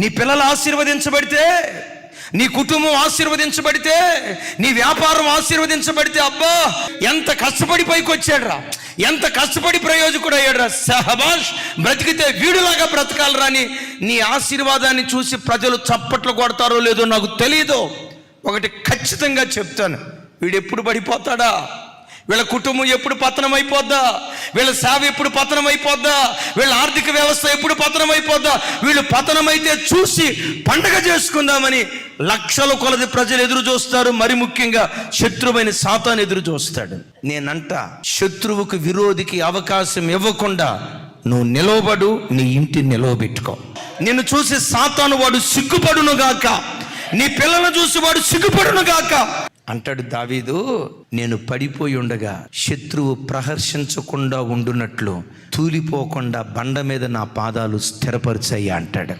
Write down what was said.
నీ పిల్లలు ఆశీర్వదించబడితే, నీ కుటుంబం ఆశీర్వదించబడితే, నీ వ్యాపారం ఆశీర్వదించబడితే, అబ్బా ఎంత కష్టపడి పైకి వచ్చాడురా, ఎంత కష్టపడి ప్రయోజకుడు అయ్యాడురా, సహబాష్, బ్రతికితే వీడులాగా బ్రతకాలరా అని నీ ఆశీర్వాదాన్ని చూసి ప్రజలు చప్పట్లు కొడతారో లేదో నాకు తెలీదు. ఒకటి ఖచ్చితంగా చెప్తాను, వీడు ఎప్పుడు పడిపోతాడా, వీళ్ళ కుటుంబం ఎప్పుడు పతనం అయిపోద్దా, వీళ్ళ సేవ ఎప్పుడు పతనం అయిపోద్దా, వీళ్ళ ఆర్థిక వ్యవస్థ ఎప్పుడు పతనం అయిపోద్దా, వీళ్ళు పతనమైతే చూసి పండగ చేసుకుందామని లక్షల కొలది ప్రజలు ఎదురు చూస్తారు. మరి ముఖ్యంగా శత్రువైన సాతాను ఎదురు చూస్తాడు. నేనంట, శత్రువుకు విరోధికి అవకాశం ఇవ్వకుండా నువ్వు నిలవబడు, నీ ఇంటిని నిలవబెట్టుకో. నిన్ను చూసి సాతాను వాడు సిగ్గుపడును గాక, నీ పిల్లలను చూసి వాడు సిగ్గుపడును గాక అంటాడు దావీదు. నేను పడిపోయి ఉండగా శత్రువు ప్రహర్షించకుండా ఉండునట్లు తూలిపోకుండా బండ మీద నా పాదాలు స్థిరపరిచాయి అంటాడు.